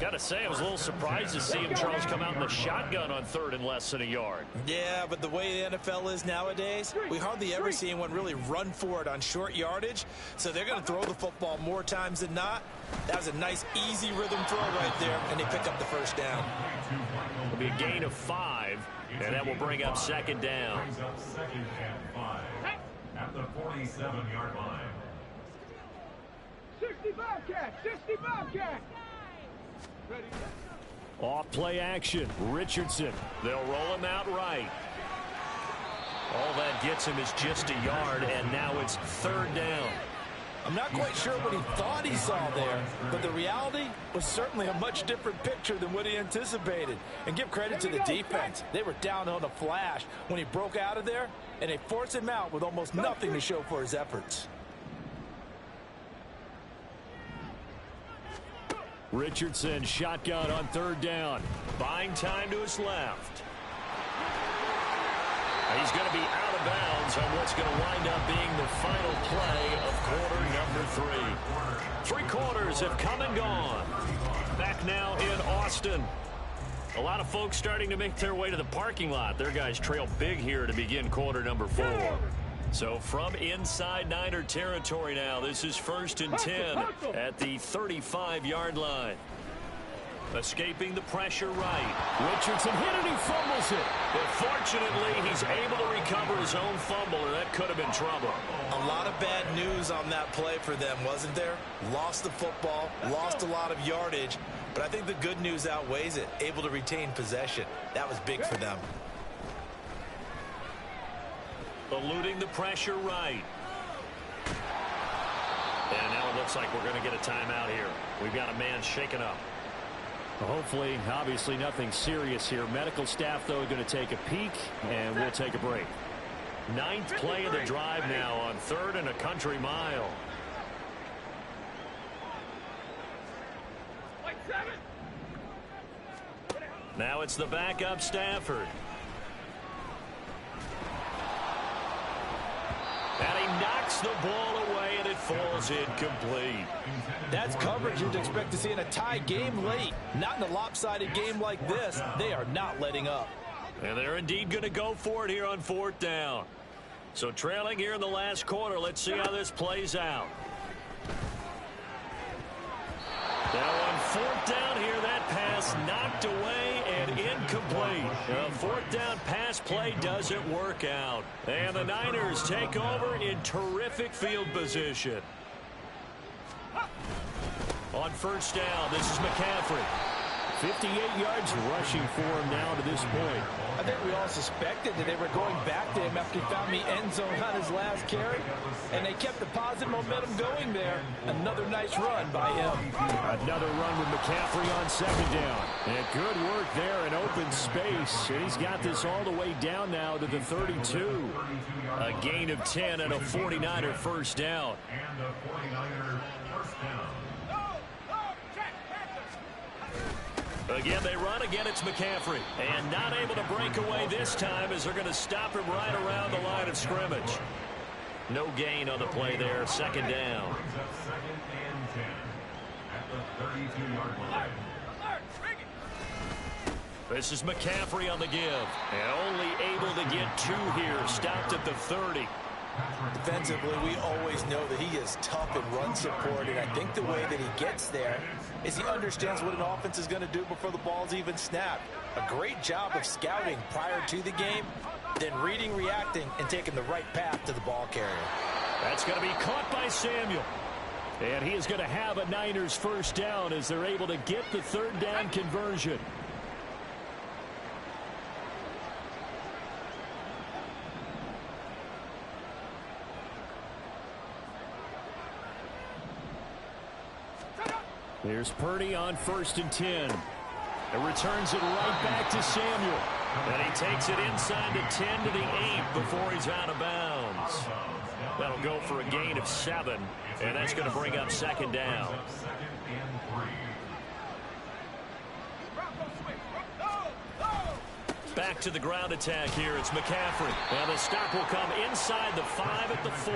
Gotta say, I was a little surprised to see him, Charles, come out in the shotgun on 3rd and less than a yard. Yeah, but the way the NFL is nowadays, we hardly ever see anyone really run for it on short yardage. So they're going to throw the football more times than not. That was a nice, easy rhythm throw right there, and they pick up the first down. It'll be a gain of 5, and that will bring up 2nd down. Brings up 2nd and 5 at the 47-yard line. 60 Bobcat! 60 Bobcat! Ready? Off play action. Richardson. They'll roll him out right. All that gets him is just a yard, and now it's 3rd down. I'm not quite sure what he thought he saw there, but the reality was certainly a much different picture than what he anticipated. And give credit to the defense. They were down on a flash when he broke out of there, and they forced him out with almost nothing to show for his efforts. Richardson shotgun on 3rd down. Buying time to his left. He's going to be out of bounds on what's going to wind up being the final play of quarter number 3. 3 quarters have come and gone. Back now in Austin. A lot of folks starting to make their way to the parking lot. Their guys trail big here to begin quarter number 4. So from inside Niner territory now, this is 1st and 10 at the 35-yard line. Escaping the pressure right. Richardson hit it, he fumbles it. But fortunately, he's able to recover his own fumble, or that could have been trouble. A lot of bad news on that play for them, wasn't there? Lost the football, lost a lot of yardage, but I think the good news outweighs it. Able to retain possession. That was big for them. Eluding the pressure right. And now it looks like we're going to get a timeout here. We've got a man shaken up. Hopefully, obviously nothing serious here. Medical staff, though, going to take a peek, and we'll take a break. 9th play of the drive now on 3rd and a country mile. Now it's the backup Stafford. And he knocks the ball away, and it falls incomplete. That's coverage you'd expect to see in a tie game late. Not in a lopsided game like this. They are not letting up. And they're indeed going to go for it here on 4th down. So trailing here in the last quarter, let's see how this plays out. Now on 4th down here, that pass knocked away and incomplete. A 4th down pass play doesn't work out. And the Niners take over in terrific field position. On 1st down, this is McCaffrey. 58 yards rushing for him now to this point. I think we all suspected that they were going back to him after he found the end zone on his last carry, and they kept the positive momentum going there. Another nice run by him. Another run with McCaffrey on 2nd down. And good work there in open space. And he's got this all the way down now to the 32. A gain of 10 and a 49er first down. And a 49er first down. Again, they run. Again, it's McCaffrey. And not able to break away this time as they're going to stop him right around the line of scrimmage. No gain on the play there. 2nd down. Brings up 2nd and 10 at the 32-yard line. This is McCaffrey on the give. And only able to get 2 here. Stopped at the 30. Defensively, we always know that he is tough in run support, and I think the way that he gets there is he understands what an offense is going to do before the ball's even snapped. A great job of scouting prior to the game, then reading, reacting, and taking the right path to the ball carrier. That's going to be caught by Samuel. And he is going to have a Niners first down as they're able to get the 3rd down conversion. Here's Purdy on 1st and 10. And returns it right back to Samuel. And he takes it inside the 10 to the 8 before he's out of bounds. That'll go for a gain of 7. And that's going to bring up 2nd down. 2nd and 3. Back to the ground attack here. It's McCaffrey. Well, the stop will come inside the 5 at the 4.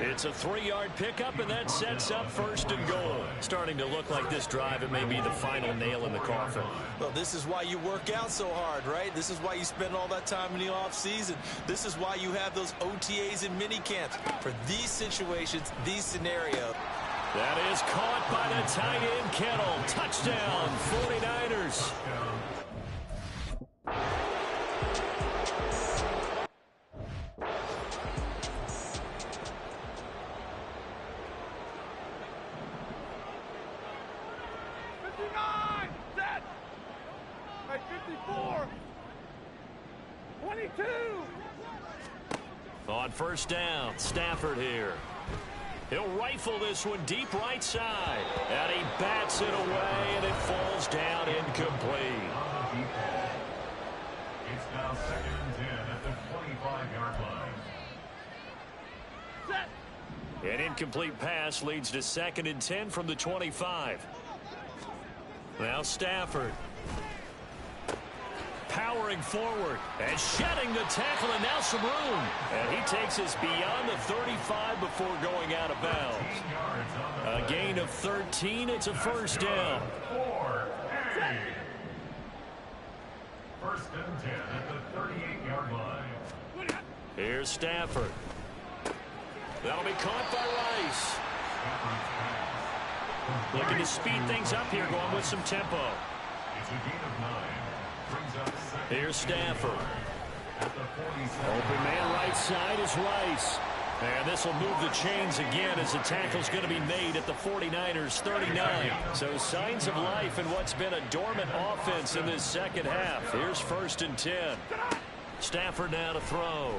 It's a 3-yard pickup, and that sets up 1st and goal. Starting to look like this drive, it may be the final nail in the coffin. Well, this is why you work out so hard, right? This is why you spend all that time in the offseason. This is why you have those OTAs and mini camps. For these situations, these scenarios. That is caught by the tight end, Kittle. Touchdown, 49ers. At 54. 22. On 1st down, Stafford here. He'll rifle this one deep right side. And he bats it away, and it falls down incomplete. It's now 2nd and 10 at the 25-yard line. An incomplete pass leads to 2nd and 10 from the 25. Now Stafford. Powering forward and shedding the tackle, and now some room. And he takes us beyond the 35 before going out of bounds. A gain of 13. It's a 1st down. 4-8. 1st and 10 at the 38-yard line. Here's Stafford. That'll be caught by Rice. Looking to speed things up here, going with some tempo. It's a gain of 9. Here's Stafford. Open man right side is Rice. And this will move the chains again as the tackle's going to be made at the 49ers 39. So signs of life in what's been a dormant offense in this 2nd half. Here's 1st and 10. Stafford now to throw.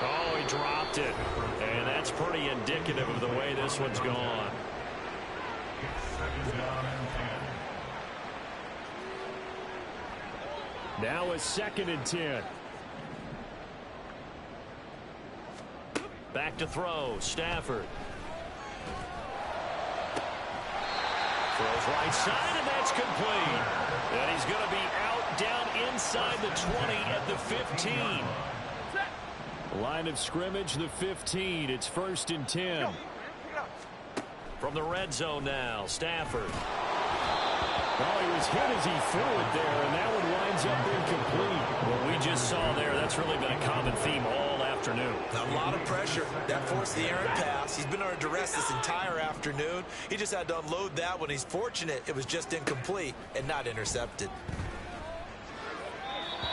Oh, he dropped it. And that's pretty indicative of the way this one's gone. Now it's 2nd and 10. Back to throw. Stafford. Throws right side, and that's complete. And he's going to be out down inside the 20 at the 15. Line of scrimmage, the 15. It's 1st and 10. From the red zone now, Stafford. Well, he was hit as he threw it there, and that one winds up incomplete. What we just saw there, that's really been a common theme all afternoon. A lot of pressure. That forced the errant pass. He's been under duress this entire afternoon. He just had to unload that one. He's fortunate it was just incomplete and not intercepted.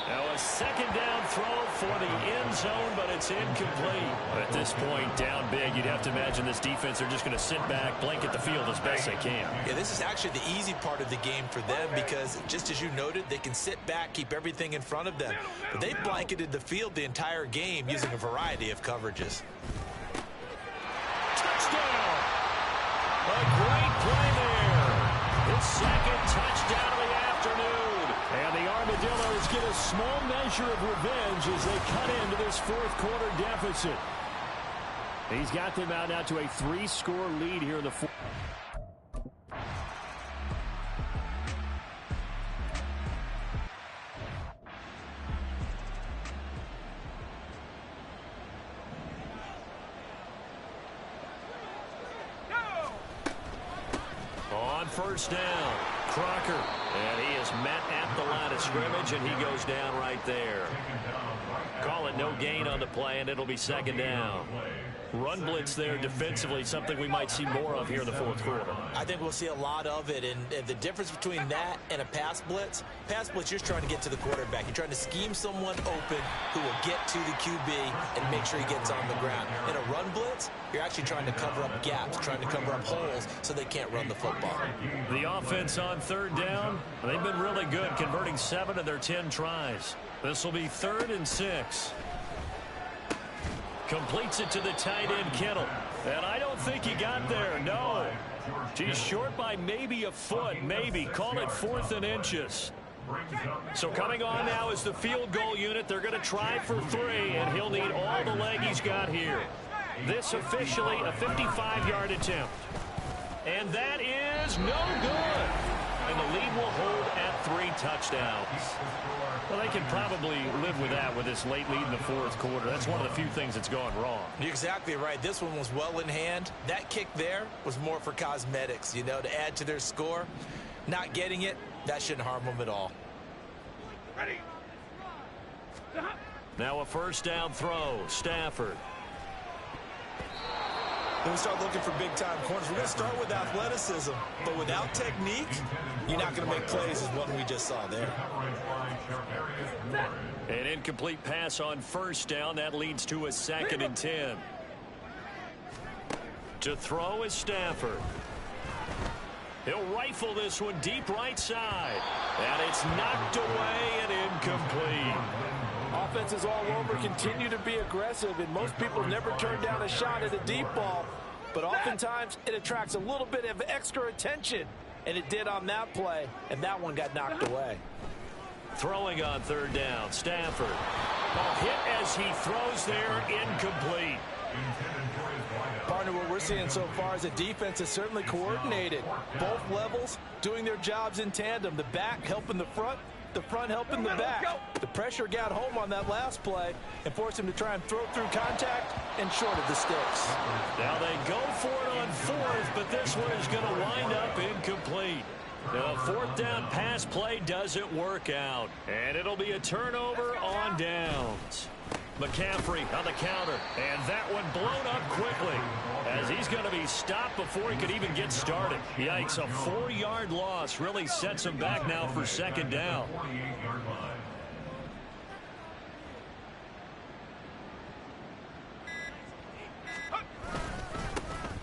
Now a 2nd down throw for the end zone, but it's incomplete. At this point, down big, you'd have to imagine this defense are just going to sit back, blanket the field as best they can. Yeah, this is actually the easy part of the game for them because, just as you noted, they can sit back, keep everything in front of them. But they blanketed the field the entire game using a variety of coverages. Touchdown! A great play there. His 2nd touchdown of the afternoon. And the Armadillos get a small measure of revenge as they cut into this 4th quarter deficit. He's got them out now to a 3-score lead here in the 4th. On 1st down, Crocker. And he is met at the line of scrimmage, and he goes down right there. Call it no gain on the play, and it'll be 2nd down. Run blitz there defensively, something we might see more of here in the 4th quarter. I think we'll see a lot of it, and the difference between that and a pass blitz, you're just trying to get to the quarterback. You're trying to scheme someone open who will get to the QB and make sure he gets on the ground. In a run blitz, you're actually trying to cover up gaps, trying to cover up holes so they can't run the football. The offense on 3rd down, they've been really good, converting 7 of their 10 tries. This will be 3rd and 6. Completes it to the tight end, Kittle. And I don't think he got there, no. He's short by maybe a foot, maybe. Call it 4th and inches. So coming on now is the field goal unit. They're going to try for 3, and he'll need all the leg he's got here. This officially a 55-yard attempt. And that is no good. and the lead will hold at 3 touchdowns. Well, they can probably live with that with this late lead in the fourth quarter. That's one of the few things that's gone wrong. You're exactly right. This one was well in hand. That kick there was more for cosmetics, you know, to add to their score. Not getting it, that shouldn't harm them at all. Ready. Now a first down throw. Stafford. Then we start looking for big-time corners. We're going to start with athleticism, but without technique, you're not going to make plays as one we just saw there. An incomplete pass on first down. That leads to a 2nd and 10. To throw is Stafford. He'll rifle this one deep right side. And it's knocked away and incomplete. Offenses all over continue to be aggressive, and most people never turn down a shot at a deep ball. But oftentimes, it attracts a little bit of extra attention. And it did on that play, and that one got knocked away. Throwing on third down, Stafford. Ball hit as he throws there, incomplete. Partner, what we're seeing so far is the defense is certainly coordinated. Both levels doing their jobs in tandem. The back helping the front helping the back. The pressure got home on that last play and forced him to try and throw through contact and shorted the sticks. Now they go for it on fourth, but this one is going to wind up incomplete. The fourth down pass play doesn't work out, and it'll be a turnover on downs. McCaffrey on the counter, and that one blown up quickly as he's going to be stopped before he could even get started. Yikes, a 4-yard loss really sets him back now for second down.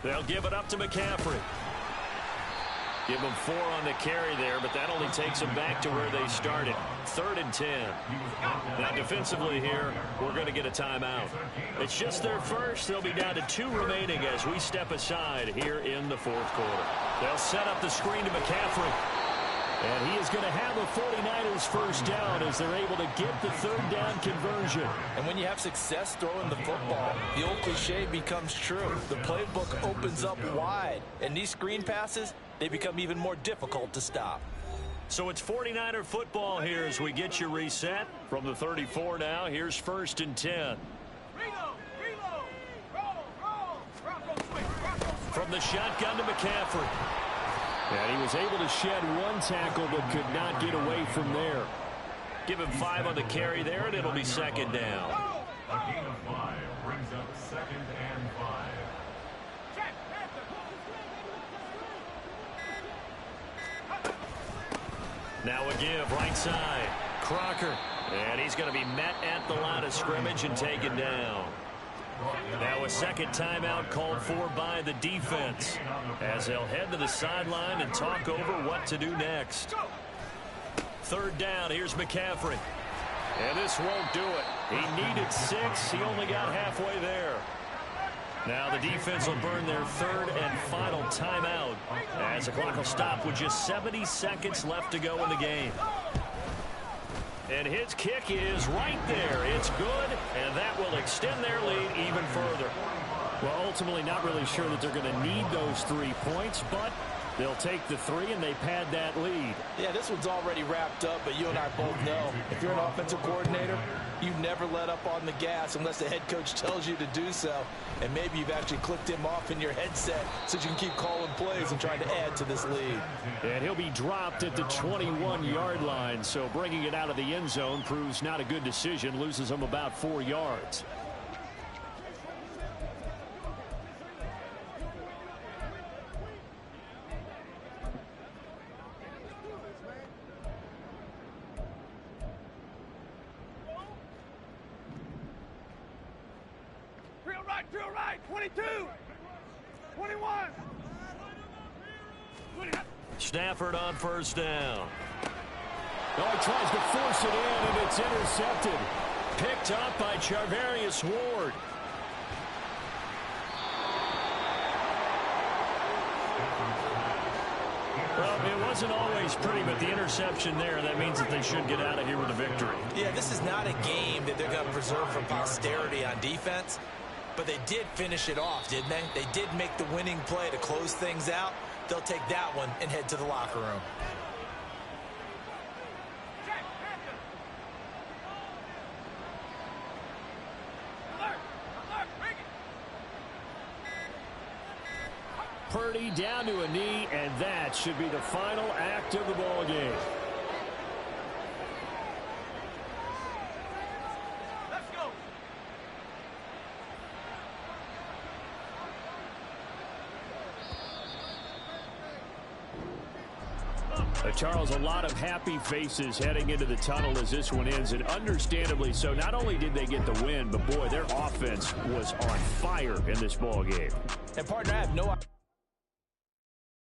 They'll give it up to McCaffrey. Give him 4 on the carry there, but that only takes them back to where they started. 3rd and 10. Now defensively here, we're going to get a timeout. It's just their first. They'll be down to 2 remaining as we step aside here in the fourth quarter. They'll set up the screen to McCaffrey. And he is going to have the 49ers first down as they're able to get the third down conversion. And when you have success throwing the football, the old cliche becomes true. The playbook opens up wide. And these screen passes, they become even more difficult to stop. So it's 49er football here as we get you reset. From the 34 now, here's 1st and 10. From the shotgun to McCaffrey. And he was able to shed 1 tackle but could not get away from there. Give him 5 on the carry there, and it'll be second down. A gain of 5 brings up 2nd and 5. Now a give, right side. Crocker. And he's going to be met at the line of scrimmage and taken down. Now a second timeout called for by the defense as they'll head to the sideline and talk over what to do next. 3rd down, here's McCaffrey. And this won't do it. He needed 6. He only got halfway there. Now the defense will burn their 3rd and final timeout as the clock will stop with just 70 seconds left to go in the game. And his kick is right there. It's good, and that will extend their lead even further. Well, ultimately not really sure that they're going to need those 3 points, but they'll take the 3 and they pad that lead. Yeah, this one's already wrapped up, but you and I both know if you're an offensive coordinator, you never let up on the gas unless the head coach tells you to do so. And maybe you've actually clicked him off in your headset so you can keep calling plays and trying to add to this lead. And he'll be dropped at the 21-yard line, so bringing it out of the end zone proves not a good decision, loses him about 4 yards. Drill right, 22, 21. Stafford on first down. Oh, he tries to force it in, and it's intercepted. Picked up by Charvarius Ward. Well, it wasn't always pretty, but the interception there, that means that they should get out of here with a victory. Yeah, this is not a game that they're going to preserve for posterity on defense. But they did finish it off, didn't they? They did make the winning play to close things out. They'll take that one and head to the locker room. Purdy down to a knee, and that should be the final act of the ball game. Charles, a lot of happy faces heading into the tunnel as this one ends, and understandably so. Not only did they get the win, but boy, their offense was on fire in this ball game. And partner, I have no idea.